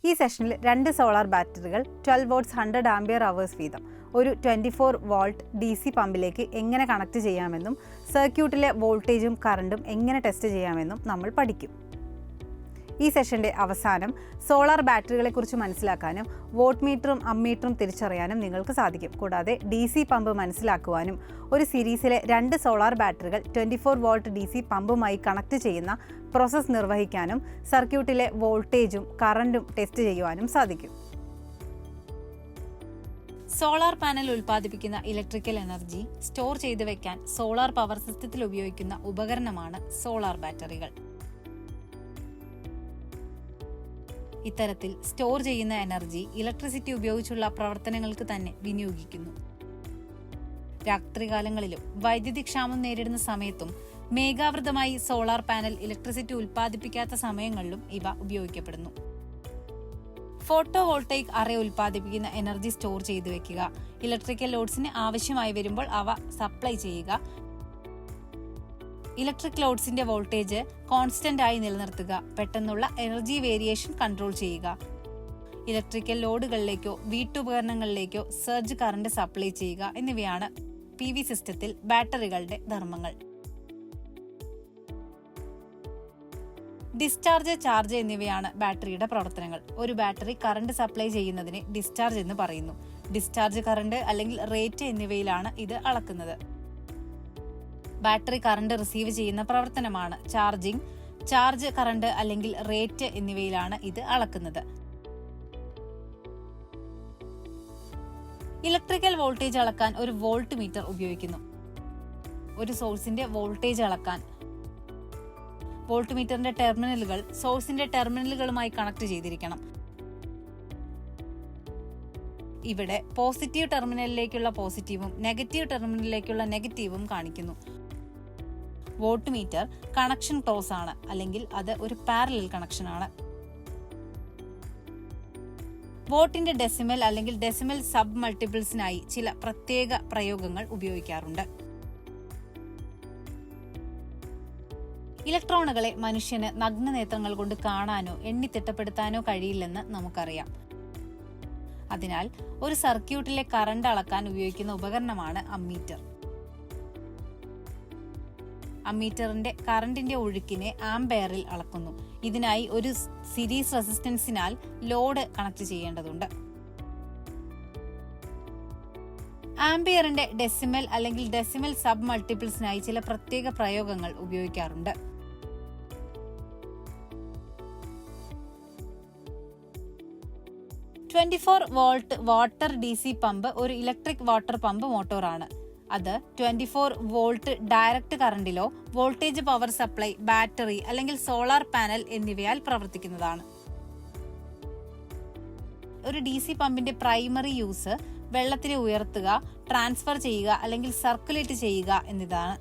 ഈ സെഷനിൽ 2 സോളാർ ബാറ്ററികൾ 12V 100Ah വീതം ഒരു 24V DC പമ്പിലേക്ക് എങ്ങനെ കണക്ട് ചെയ്യാമെന്നും സർക്യൂട്ടിലെ വോൾട്ടേജും കറണ്ടും എങ്ങനെ ടെസ്റ്റ് ചെയ്യാമെന്നും നമ്മൾ പഠിക്കും. ഈ സെഷൻ്റെ അവസാനം സോളാർ ബാറ്ററികളെക്കുറിച്ച് മനസ്സിലാക്കാനും വോൾട്ട്മീറ്ററും അമ്മീറ്ററും തിരിച്ചറിയാനും നിങ്ങൾക്ക് സാധിക്കും. കൂടാതെ DC പമ്പ് മനസ്സിലാക്കുവാനും ഒരു സീരീസിലെ 2 സോളാർ ബാറ്ററികൾ 24V DC പമ്പുമായി കണക്ട് ചെയ്യുന്ന പ്രോസസ്സ് നിർവഹിക്കാനും സർക്യൂട്ടിലെ വോൾട്ടേജും കറണ്ടും ടെസ്റ്റ് ചെയ്യുവാനും സാധിക്കും. സോളാർ പാനൽ ഉൽപ്പാദിപ്പിക്കുന്ന ഇലക്ട്രിക്കൽ എനർജി സ്റ്റോർ ചെയ്തു വയ്ക്കാൻ സോളാർ പവർ സിസ്റ്റത്തിൽ ഉപയോഗിക്കുന്ന ഉപകരണമാണ് സോളാർ ബാറ്ററികൾ. ഇത്തരത്തിൽ സ്റ്റോർ ചെയ്യുന്ന എനർജി ഇലക്ട്രിസിറ്റി ഉപയോഗിച്ചുള്ള പ്രവർത്തനങ്ങൾക്ക് തന്നെ വിനിയോഗിക്കുന്നു. രാത്രികാലങ്ങളിലും വൈദ്യുതി ക്ഷാമം നേരിടുന്ന സമയത്തും മേഘാവൃതമായി സോളാർ പാനൽ ഇലക്ട്രിസിറ്റി ഉൽപ്പാദിപ്പിക്കാത്ത സമയങ്ങളിലും ഇവ ഉപയോഗിക്കപ്പെടുന്നു. ഫോട്ടോ വോൾട്ടൈക് അറേ ഉൽപ്പാദിപ്പിക്കുന്ന എനർജി സ്റ്റോർ ചെയ്തു വെക്കുക, ഇലക്ട്രിക്കൽ ലോഡ്സിന് ആവശ്യമായി വരുമ്പോൾ അവ സപ്ലൈ ചെയ്യുക, ഇലക്ട്രിക് ലോഡ്സിന്റെ വോൾട്ടേജ് കോൺസ്റ്റന്റ് ആയി നിലനിർത്തുക, പെട്ടെന്നുള്ള എനർജി വേരിയേഷൻ കൺട്രോൾ ചെയ്യുക, ഇലക്ട്രിക്കൽ ലോഡുകളിലേക്കോ വീട്ടുപകരണങ്ങളിലേക്കോ സർജ് കറണ്ട് സപ്ലൈ ചെയ്യുക എന്നിവയാണ് PV സിസ്റ്റത്തിൽ ബാറ്ററികളുടെ ധർമ്മങ്ങൾ. ഡിസ്ചാർജ്, ചാർജ് എന്നിവയാണ് ബാറ്ററിയുടെ പ്രവർത്തനങ്ങൾ. ഒരു ബാറ്ററി കറണ്ട് സപ്ലൈ ചെയ്യുന്നതിനെ ഡിസ്ചാർജ് എന്ന് പറയുന്നു. ഡിസ്ചാർജ് കറണ്ട് അല്ലെങ്കിൽ റേറ്റ് എന്നിവയിലാണ് ഇത് അളക്കുന്നത്. ബാറ്ററി കറണ്ട് റിസീവ് ചെയ്യുന്ന പ്രവർത്തനമാണ് ചാർജിംഗ്. ചാർജ് കറണ്ട് അല്ലെങ്കിൽ റേറ്റ് എന്നിവയിലാണ് ഇത് അളക്കുന്നത്. ഇലക്ട്രിക്കൽ വോൾട്ടേജ് അളക്കാൻ ഒരു വോൾട്ട് മീറ്റർ ഉപയോഗിക്കുന്നു. ഒരു സോഴ്സിന്റെ വോൾട്ടേജ് അളക്കാൻ വോൾട്ട് മീറ്ററിന്റെ ടെർമിനലുകൾ സോഴ്സിന്റെ ടെർമിനലുകളുമായി കണക്ട് ചെയ്തിരിക്കണം. ഇവിടെ പോസിറ്റീവ് ടെർമിനലിലേക്കുള്ള പോസിറ്റീവും നെഗറ്റീവ് ടെർമിനലിലേക്കുള്ള നെഗറ്റീവും കാണിക്കുന്നു. വോൾട്ട് മീറ്റർ കണക്ഷൻ ക്ലോസ് ആണ്, അല്ലെങ്കിൽ അത് ഒരു പാരലൽ കണക്ഷൻ ആണ്. വോട്ടിന്റെ ഡെസിമൽ അല്ലെങ്കിൽ ഡെസിമൽ സബ് മൾട്ടിപ്പിൾസിനായി ചില പ്രത്യേക പ്രയോഗങ്ങൾ ഉപയോഗിക്കാറുണ്ട്. ഇലക്ട്രോണുകളെ മനുഷ്യന് നഗ്നനേത്രങ്ങൾ കൊണ്ട് കാണാനോ എണ്ണിത്തിട്ടപ്പെടുത്താനോ കഴിയില്ലെന്ന് നമുക്കറിയാം. അതിനാൽ ഒരു സർക്യൂട്ടിലെ കറണ്ട് അളക്കാൻ ഉപയോഗിക്കുന്ന ഉപകരണമാണ് അമ്മീറ്റർ. അമ്മീറ്ററിന്റെ കറണ്ടിന്റെ ഒഴുക്കിനെ ആംപെയറിൽ അളക്കുന്നു. ഇതിനായി ഒരു സീരീസ് റെസിസ്റ്റൻസിനാൽ ലോഡ് കണക്ട് ചെയ്യേണ്ടതുണ്ട്. ആംപിയറിന്റെ ഡെസിമൽ അല്ലെങ്കിൽ ഡെസിമൽ സബ് മൾട്ടിപ്പിൾസിനായി ചില പ്രത്യേക പ്രയോഗങ്ങൾ ഉപയോഗിക്കാറുണ്ട്. "24V വാട്ടർ DC പമ്പ് ഒരു ഇലക്ട്രിക് വാട്ടർ പമ്പ് മോട്ടോറാണ്. അത് 24V ഡയറക്റ്റ് കറണ്ടിലോ വോൾട്ടേജ് പവർ സപ്ലൈ, ബാറ്ററി അല്ലെങ്കിൽ സോളാർ പാനൽ എന്നിവയാൽ പ്രവർത്തിക്കുന്നതാണ്. ഒരു DC പമ്പിന്റെ പ്രൈമറി യൂസ് വെള്ളത്തിനെ ഉയർത്തുക, ട്രാൻസ്ഫർ ചെയ്യുക അല്ലെങ്കിൽ സർക്കുലേറ്റ് ചെയ്യുക എന്നതാണ്.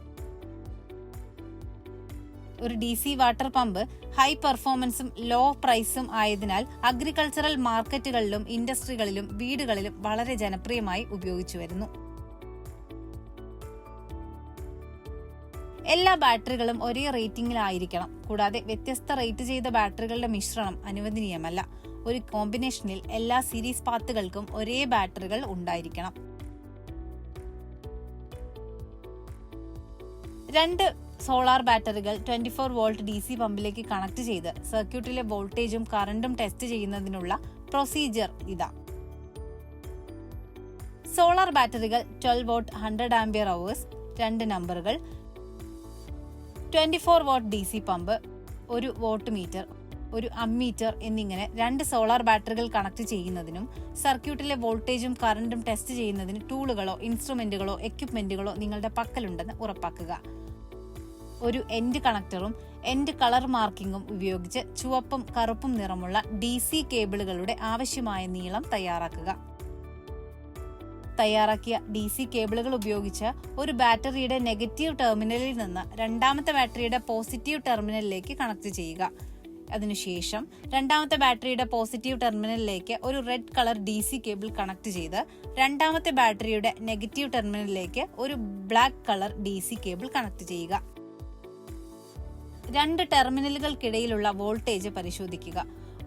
ഒരു DC വാട്ടർ പമ്പ് ഹൈ പെർഫോമൻസും ലോ പ്രൈസും ആയതിനാൽ അഗ്രികൾച്ചറൽ മാർക്കറ്റുകളിലും ഇൻഡസ്ട്രികളിലും വീടുകളിലും വളരെ ജനപ്രിയമായി ഉപയോഗിച്ചു വരുന്നു. എല്ലാ ബാറ്ററികളും ഒരേ റേറ്റിംഗിലായിരിക്കണം. കൂടാതെ വ്യത്യസ്ത റേറ്റ് ചെയ്ത ബാറ്ററികളുടെ മിശ്രണം അനുവദനീയമല്ല. ഒരു കോമ്പിനേഷനിൽ എല്ലാ സീരീസ് പാത്തുകൾക്കും ഒരേ ബാറ്ററികൾ ഉണ്ടായിരിക്കണം. 2 സോളാർ ബാറ്ററികൾ 24V DC പമ്പിലേക്ക് കണക്ട് ചെയ്ത് സർക്യൂട്ടിലെ വോൾട്ടേജും കറണ്ടും ടെസ്റ്റ് ചെയ്യുന്നതിനുള്ള പ്രൊസീജിയർ ഇതാ. സോളാർ ബാറ്ററികൾ 12V 100Ah, 2 നമ്പറുകൾ, 24V DC പമ്പ്, ഒരു വോട്ട് മീറ്റർ, ഒരു അമ്മീറ്റർ എന്നിങ്ങനെ 2 സോളാർ ബാറ്ററികൾ കണക്ട് ചെയ്യുന്നതിനും സർക്യൂട്ടിലെ വോൾട്ടേജും കറണ്ടും ടെസ്റ്റ് ചെയ്യുന്നതിന് ടൂളുകളോ ഇൻസ്ട്രുമെന്റുകളോ എക്യുപ്മെന്റുകളോ നിങ്ങളുടെ പക്കലുണ്ടെന്ന് ഉറപ്പാക്കുക. ഒരു എൻഡ് കണക്ടറും എൻഡ് കളർ മാർക്കിങ്ങും ഉപയോഗിച്ച് ചുവപ്പും കറുപ്പും നിറമുള്ള DC കേബിളുകളുടെ ആവശ്യമായ നീളം തയ്യാറാക്കുക. തയ്യാറാക്കിയ DC കേബിളുകൾ ഉപയോഗിച്ച് ഒരു ബാറ്ററിയുടെ നെഗറ്റീവ് ടെർമിനലിൽ നിന്ന് രണ്ടാമത്തെ ബാറ്ററിയുടെ പോസിറ്റീവ് ടെർമിനലിലേക്ക് കണക്ട് ചെയ്യുക. അതിനുശേഷം രണ്ടാമത്തെ ബാറ്ററിയുടെ പോസിറ്റീവ് ടെർമിനലിലേക്ക് ഒരു red colour DC cable connect ചെയ്ത് രണ്ടാമത്തെ ബാറ്ററിയുടെ നെഗറ്റീവ് ടെർമിനലിലേക്ക് ഒരു black colour DC cable connect ചെയ്യുക. രണ്ട് ടെർമിനലുകൾക്കിടയിലുള്ള വോൾട്ടേജ് പരിശോധിക്കുക.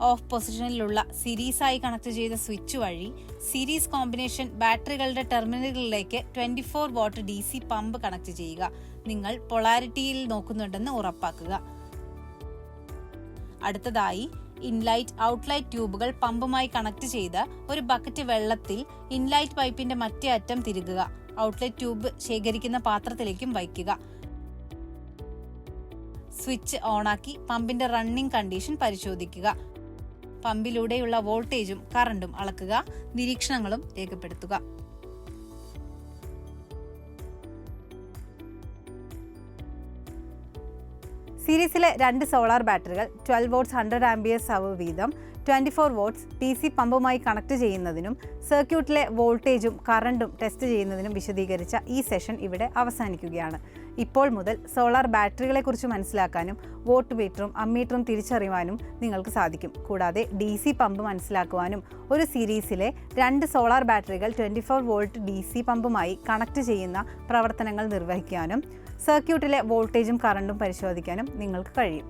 ഓഫ് പൊസിഷനിലുള്ള സീരീസായി കണക്ട് ചെയ്ത സ്വിച്ച് വഴി സീരീസ് കോമ്പിനേഷൻ ബാറ്ററികളുടെ ടെർമിനലുകളിലേക്ക് 24 വാട്ട് DC പമ്പ് കണക്ട് ചെയ്യുക. നിങ്ങൾ പൊളാരിറ്റിയിൽ നോക്കുന്നുണ്ടെന്ന് ഉറപ്പാക്കുക. അടുത്തതായി ഇൻലൈറ്റ് ഔട്ട്ലൈറ്റ് ട്യൂബുകൾ പമ്പുമായി കണക്ട് ചെയ്ത് ഒരു ബക്കറ്റ് വെള്ളത്തിൽ ഇൻലൈറ്റ് പൈപ്പിന്റെ മറ്റേ അറ്റം തിരുകുക. ഔട്ട്ലെറ്റ് ട്യൂബ് ശേഖരിക്കുന്ന പാത്രത്തിലേക്കും വയ്ക്കുക. സ്വിച്ച് ഓണാക്കി പമ്പിന്റെ റണ്ണിംഗ് കണ്ടീഷൻ പരിശോധിക്കുക. പമ്പിലൂടെയുള്ള വോൾട്ടേജും കറണ്ടും അളക്കുക. നിരീക്ഷണങ്ങളും രേഖപ്പെടുത്തുക. സീരീസിലെ 2 സോളാർ ബാറ്ററികൾ 12 വോട്ട്സ് 100 ആംപിയേഴ്സ് അവർ വീതം 24 വോട്ട്സ് DC പമ്പുമായി കണക്ട് ചെയ്യുന്നതിനും സർക്യൂട്ടിലെ വോൾട്ടേജും കറണ്ടും ടെസ്റ്റ് ചെയ്യുന്നതിനും വിശദീകരിച്ച ഈ സെഷൻ ഇവിടെ അവസാനിക്കുകയാണ്. ഇപ്പോൾ മുതൽ സോളാർ ബാറ്ററികളെക്കുറിച്ച് മനസ്സിലാക്കാനും വോട്ട് മീറ്ററും അമ്മീറ്ററും തിരിച്ചറിയുവാനും നിങ്ങൾക്ക് സാധിക്കും. കൂടാതെ DC പമ്പ് മനസ്സിലാക്കുവാനും ഒരു സീരീസിലെ 2 സോളാർ ബാറ്ററികൾ 24 വോൾട്ട് DC പമ്പുമായി കണക്ട് ചെയ്യുന്ന പ്രവർത്തനങ്ങൾ നിർവഹിക്കാനും സർക്യൂട്ടിലെ വോൾട്ടേജും കറണ്ടും പരിശോധിക്കാനും നിങ്ങൾക്ക് കഴിയും.